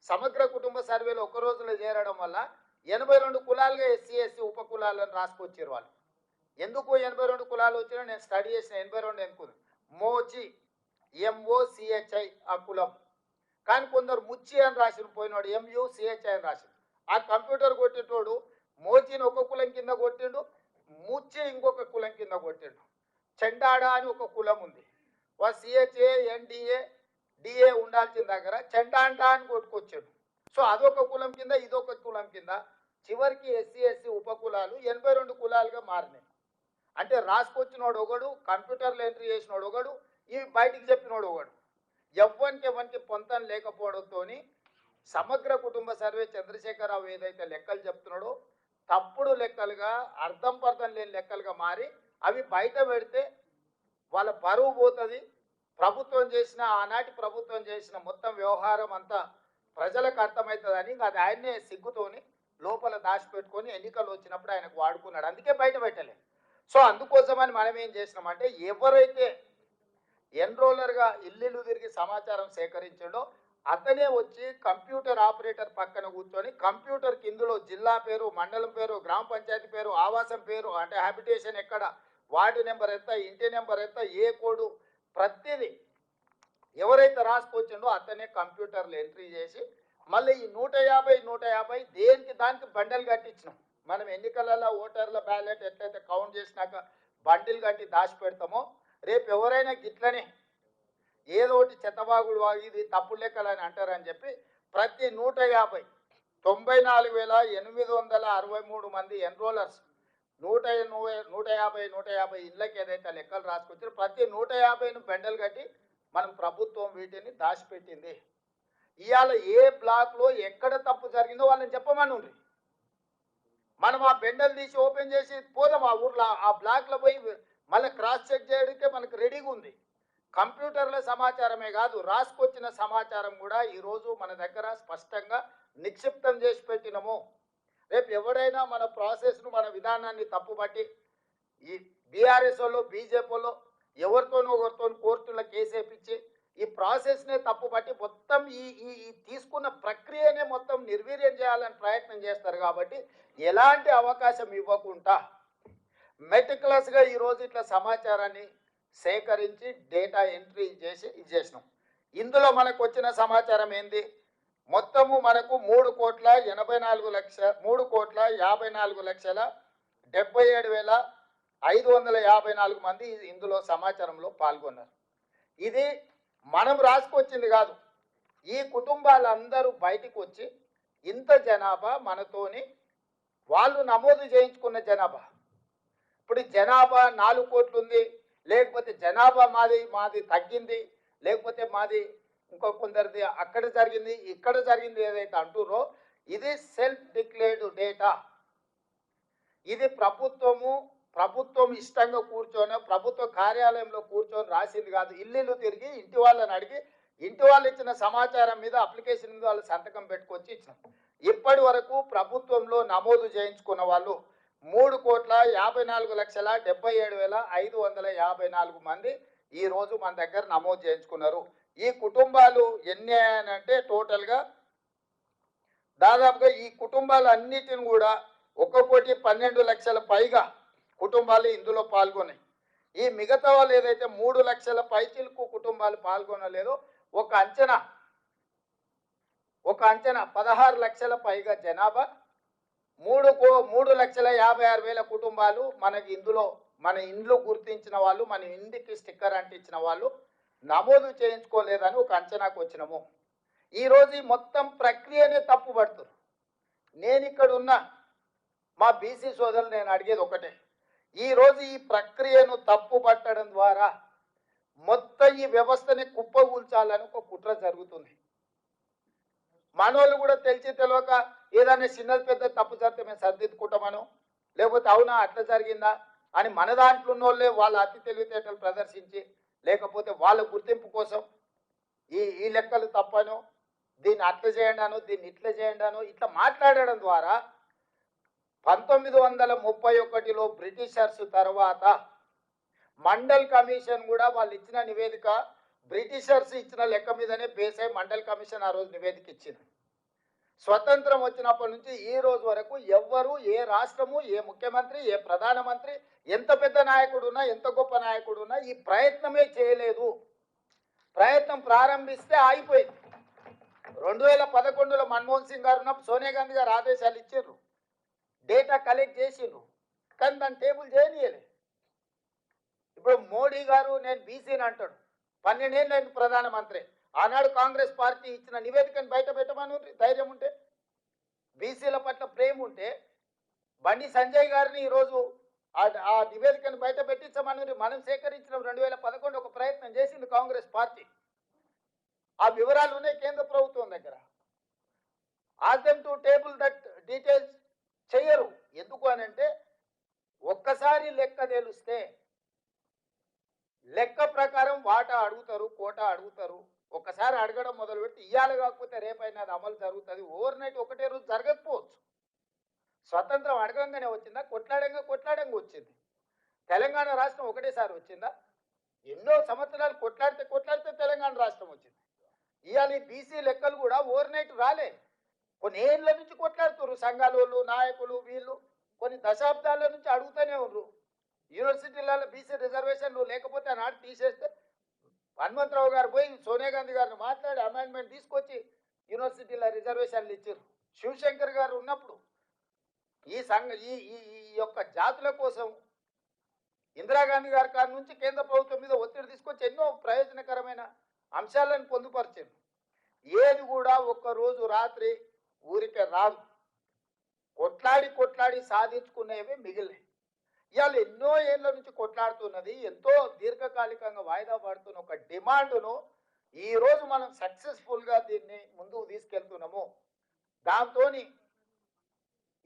సమగ్ర కుటుంబ సర్వేలో ఒక రోజులో చేరడం వల్ల 82 కులాలుగా ఎస్సీ ఎస్సీ ఉప కులాలను రాసుకొచ్చారు వాళ్ళు. ఎందుకు 82 కులాలు వచ్చినా నేను స్టడీ చేసిన 82 ఎందుకు మోచి MOCHI ఆ కులం. కానీ కొందరు ముచ్చి అని రాసిన పోయినాడు MUCHI అని రాసిన. ఆ కంప్యూటర్ కొట్టేటోడు మోచిని ఒక కులం కింద కొట్టిండు, ముచ్చి ఇంకొక కులం కింద కొట్టిండు. చెండాడ అని ఒక కులం ఉంది, CHA NDA DA ఉండాల్సిన దగ్గర చెండాండా అని కొట్టుకొచ్చాడు. సో అదొక కులం కింద ఇదొక కులం కింద చివరికి ఎస్సీ ఎస్సీ ఉపకులాలు 82 కులాలుగా మారినాయి. అంటే రాసుకొచ్చినోడు ఒకడు, కంప్యూటర్లో ఎంట్రీ చేసినోడు ఒకడు, ఇవి బయటికి చెప్పినోడు ఒకడు. ఎవరికి పొంతం లేకపోవడంతో సమగ్ర కుటుంబ సర్వే చంద్రశేఖరరావు ఏదైతే లెక్కలు చెప్తున్నాడో తప్పుడు లెక్కలుగా, అర్థం పర్థం లేని లెక్కలుగా మారి అవి బయట పెడితే వాళ్ళ పరువు పోతుంది. ప్రభుత్వం చేసిన, ఆనాటి ప్రభుత్వం చేసిన మొత్తం వ్యవహారం అంతా ప్రజలకు అర్థమవుతుందని అది ఆయన్నే సిగ్గుతోని లోపల దాచిపెట్టుకొని ఎన్నికలు వచ్చినప్పుడు ఆయనకు వాడుకున్నాడు. అందుకే బయట పెట్టలే. సో అందుకోసమని మనం ఏం చేసినామంటే ఎవరైతే ఎన్రోలర్గా ఇల్లు తిరిగి సమాచారం సేకరించాడో అతనే వచ్చి కంప్యూటర్ ఆపరేటర్ పక్కన కూర్చొని కంప్యూటర్కి ఇందులో జిల్లా పేరు, మండలం పేరు, గ్రామ పంచాయతీ పేరు, ఆవాసం పేరు, అంటే హ్యాబిటేషన్ ఎక్కడ, వార్డు నెంబర్ ఎంత, ఇంటి నెంబర్ ఎంత, ఏ కోడు, ప్రతిదీ ఎవరైతే రాసుకొచ్చిండో అతనే కంప్యూటర్లో ఎంట్రీ చేసి మళ్ళీ ఈ 150 దేనికి దానికి బండలు కట్టించినాం. మనం ఎన్నికలలో ఓటర్ల బ్యాలెట్ ఎట్లయితే కౌంట్ చేసినాక బండిల్ కట్టి దాచి పెడతామో రేపు ఎవరైనా గిట్లనే ఏదో ఒకటి చెత్తబాగుడు ఇది తప్పుడు లెక్కలని అంటారని చెప్పి ప్రతి 94,863 మంది ఎన్రోలర్స్ 150 ఇళ్ళకి ఏదైతే లెక్కలు రాసుకొచ్చారో ప్రతి 150ను బెండలు కట్టి మనం ప్రభుత్వం వీటిని దాచిపెట్టింది. ఇవాళ ఏ బ్లాక్లో ఎక్కడ తప్పు జరిగిందో వాళ్ళని చెప్పమని ఉంది. మనం ఆ బెండలు తీసి ఓపెన్ చేసి పోదాం ఆ ఊర్లో, ఆ బ్లాక్లో పోయి మళ్ళీ క్రాస్ చెక్ చేయడానికే మనకు రెడీగా ఉంది. కంప్యూటర్ల సమాచారమే కాదు, రాసుకొచ్చిన సమాచారం కూడా ఈరోజు మన దగ్గర స్పష్టంగా నిక్షిప్తం చేసి పెట్టినము. రేపు ఎవరైనా మన ప్రాసెస్ను, మన విధానాన్ని తప్పుపట్టి ఈ బీఆర్ఎస్ వాళ్ళు, బీజేపీ వాళ్ళు ఎవరితోనో కోర్టులో కేసు వేయించి ఈ ప్రాసెస్నే తప్పుపట్టి మొత్తం ఈ తీసుకున్న ప్రక్రియనే మొత్తం నిర్వీర్యం చేయాలని ప్రయత్నం చేస్తారు. కాబట్టి ఎలాంటి అవకాశం ఇవ్వకుండా మెటిక్యులస్గా ఈరోజు ఇట్లా సమాచారాన్ని సేకరించి డేటా ఎంట్రీ చేసి చేసినాం. ఇందులో మనకు వచ్చిన సమాచారం ఏంది, మొత్తము మనకు 3,54,74,554 మంది ఇందులో సమాచారంలో పాల్గొన్నారు. ఇది మనం రాసుకొచ్చింది కాదు, ఈ కుటుంబాలందరూ బయటికి వచ్చి ఇంత జనాభా మనతోని వాళ్ళు నమోదు చేయించుకున్న జనాభా. ఇప్పుడు జనాభా 4 కోట్లు ఉంది, లేకపోతే జనాభా మాది తగ్గింది, లేకపోతే మాది ఇంకో కొందరిది అక్కడ జరిగింది ఇక్కడ జరిగింది ఏదైతే అంటురో ఇది సెల్ఫ్ డిక్లేర్డ్ డేటా. ఇది ప్రభుత్వం ఇష్టంగా కూర్చొని ప్రభుత్వ కార్యాలయంలో కూర్చొని రాసింది కాదు. ఇల్లు తిరిగి ఇంటి వాళ్ళని అడిగి ఇంటి వాళ్ళు ఇచ్చిన సమాచారం మీద అప్లికేషన్ మీద వాళ్ళు సంతకం పెట్టుకొచ్చి ఇచ్చినాం. ఇప్పటి వరకు ప్రభుత్వంలో నమోదు చేయించుకున్న వాళ్ళు 3,54,77,554 మంది ఈరోజు మన దగ్గర నమోదు చేయించుకున్నారు. ఈ కుటుంబాలు ఎన్ని అంటే టోటల్గా దాదాపుగా ఈ కుటుంబాలు అన్నిటిని కూడా 1,12,00,000 పైగా కుటుంబాలు ఇందులో పాల్గొన్నాయి. ఈ మిగతా వాళ్ళు ఏదైతే 3 లక్షల పైచిలకు కుటుంబాలు పాల్గొనలేదో ఒక అంచనా 16 లక్షల పైగా జనాభా, 3,56,000 కుటుంబాలు మనకి ఇందులో మన ఇండ్లు గుర్తించిన వాళ్ళు, మన ఇంటికి స్టిక్కర్ అంటించిన వాళ్ళు నమోదు చేయించుకోలేదని ఒక అంచనాకు వచ్చినాము. ఈరోజు ఈ మొత్తం ప్రక్రియనే తప్పు పడుతున్నారు. నేను ఇక్కడ ఉన్న మా బీసీ సోదరులు నేను అడిగేది ఒకటే, ఈరోజు ఈ ప్రక్రియను తప్పు పట్టడం ద్వారా మొత్తం ఈ వ్యవస్థని కుప్పగూల్చాలని ఒక కుట్ర జరుగుతుంది. మనోళ్ళు కూడా తెలిసి తెలియక ఏదైనా చిన్నది పెద్ద తప్పు జరిగితే మేము సరిదిద్దుకుంటామనో, లేకపోతే అవునా అట్లా జరిగిందా అని మన దాంట్లో ఉన్న వాళ్ళే వాళ్ళ అతి తెలివితేటలు ప్రదర్శించి, లేకపోతే వాళ్ళ గుర్తింపు కోసం ఈ లెక్కలు తప్పనో, దీన్ని అట్లా చేయండి అనో, దీన్ని ఇట్లా చేయండి అనో ఇట్లా మాట్లాడడం ద్వారా 1931లో బ్రిటిషర్స్ తర్వాత మండల్ కమిషన్ కూడా వాళ్ళు ఇచ్చిన నివేదిక బ్రిటిషర్స్ ఇచ్చిన లెక్క మీదనే బేస్ అయి మండల్ కమిషన్ ఆ రోజు నివేదిక ఇచ్చింది. స్వతంత్రం వచ్చినప్పటి నుంచి ఈ రోజు వరకు ఎవ్వరు, ఏ రాష్ట్రము, ఏ ముఖ్యమంత్రి, ఏ ప్రధానమంత్రి, ఎంత పెద్ద నాయకుడున్నా, ఎంత గొప్ప నాయకుడున్నా ఈ ప్రయత్నమే చేయలేదు. ప్రయత్నం ప్రారంభిస్తే ఆగిపోయింది. 2011లో మన్మోహన్ సింగ్ గారు ఉన్నప్పుడు సోనియా గాంధీ గారు ఆదేశాలు ఇచ్చారు, డేటా కలెక్ట్ చేసిండ్రు, కానీ దాన్ని టేబుల్ చేయనీయలే. ఇప్పుడు మోడీ గారు నేను బీసీని అంటాడు, 12 ఏళ్ళు అయింది ప్రధానమంత్రి. ఆనాడు కాంగ్రెస్ పార్టీ ఇచ్చిన నివేదికను బయట పెట్టమని ధైర్యం ఉంటే, బీసీల పట్ల ప్రేమ ఉంటే బండి సంజయ్ గారిని ఈరోజు ఆ నివేదికను బయట పెట్టించమని మనం సేకరించిన 2011 ఒక ప్రయత్నం చేసింది కాంగ్రెస్ పార్టీ. ఆ వివరాలు ఉన్నాయి కేంద్ర ప్రభుత్వం దగ్గర. Ask them to table that details చెయ్యరు. ఎందుకు అని అంటే ఒక్కసారి లెక్క తెలిస్తే లెక్క ప్రకారం వాటా అడుగుతారు, కోటా అడుగుతారు. ఒక్కసారి అడగడం మొదలు పెట్టి ఇయ్యాలి కాకపోతే రేపైనా అది అమలు జరుగుతుంది. ఓవర్ నైట్ ఒకటే రోజు జరగకపోవచ్చు. స్వతంత్రం అడగంగానే వచ్చిందా? కొట్లాడంగా వచ్చింది. తెలంగాణ రాష్ట్రం ఒకటేసారి వచ్చిందా? ఎన్నో సంవత్సరాలు కొట్లాడితే తెలంగాణ రాష్ట్రం వచ్చింది. ఇవాళ ఈ బీసీ లెక్కలు కూడా ఓవర్ నైట్ రాలే. కొన్ని ఏళ్ళ నుంచి కొట్లాడుతున్నారు సంఘాలు, నాయకులు, వీళ్ళు కొన్ని దశాబ్దాల నుంచి అడుగుతూనే ఉన్నారు. యూనివర్సిటీలలో బీసీ రిజర్వేషన్లు లేకపోతే ఆనాడు తీసేస్తే హనుమంతరావు గారు పోయి సోనియా గాంధీ గారిని మాట్లాడి అమెండ్మెంట్ తీసుకొచ్చి యూనివర్సిటీల రిజర్వేషన్లు ఇచ్చారు. శివశంకర్ గారు ఉన్నప్పుడు ఈ యొక్క జాతుల కోసం ఇందిరాగాంధీ గారి కాడి నుంచి కేంద్ర ప్రభుత్వం మీద ఒత్తిడి తీసుకొచ్చి ఎన్నో ప్రయోజనకరమైన అంశాలను పొందుపరిచారు. ఏది కూడా ఒక్కరోజు రాత్రి ఊరికే రాదు. కొట్లాడి సాధించుకునేవి మిగిలినాయి. ఇవాళ ఎన్నో ఏళ్ళ నుంచి కొట్లాడుతున్నది, ఎంతో దీర్ఘకాలికంగా వాయిదా పడుతున్న ఒక డిమాండ్ను ఈరోజు మనం సక్సెస్ఫుల్గా దీన్ని ముందుకు తీసుకెళ్తున్నాము. దాంతో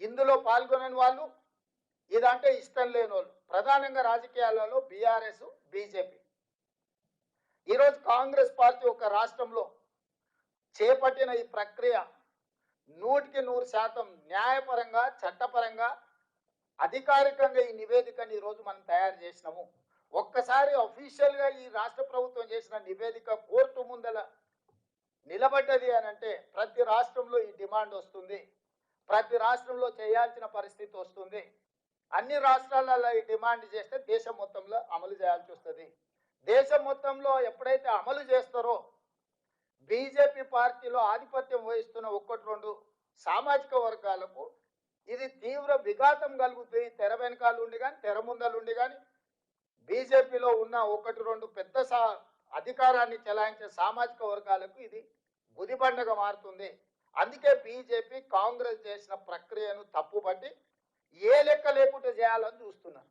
ఇందులో పాల్గొనని వాళ్ళు, ఇదంటే ఇష్టం లేని వాళ్ళు, ప్రధానంగా రాజకీయాలలో బీఆర్ఎస్, బీజేపీ. ఈరోజు కాంగ్రెస్ పార్టీ ఒక రాష్ట్రంలో చేపట్టిన ఈ ప్రక్రియ 100% న్యాయపరంగా, చట్టపరంగా, అధికారికంగా ఈ నివేదికని ఈరోజు మనం తయారు చేసినాము. ఒక్కసారి అఫీషియల్గా ఈ రాష్ట్ర ప్రభుత్వం చేసిన నివేదిక కోర్టు ముందల నిలబడ్డది అని అంటే ప్రతి రాష్ట్రంలో ఈ డిమాండ్ వస్తుంది, ప్రతి రాష్ట్రంలో చేయాల్సిన పరిస్థితి వస్తుంది. అన్ని రాష్ట్రాలలో ఈ డిమాండ్ చేస్తే దేశం మొత్తంలో అమలు చేయాల్సి వస్తుంది. దేశం మొత్తంలో ఎప్పుడైతే అమలు చేస్తారో బీజేపీ పార్టీలో ఆధిపత్యం వహిస్తున్న 1-2 సామాజిక వర్గాలకు ఇది తీవ్ర విఘాతం కలుగుతుంది. తెర వెనకాల ఉండి కానీ, తెర ముందలుండి కానీ బీజేపీలో ఉన్న 1-2 పెద్ద అధికారాన్ని చెలాయించే సామాజిక వర్గాలకు ఇది గుదిబండగా మారుతుంది. అందుకే బీజేపీ కాంగ్రెస్ చేసిన ప్రక్రియను తప్పుపట్టి ఏ లెక్క లేకుండా చేయాలని చూస్తున్నారు.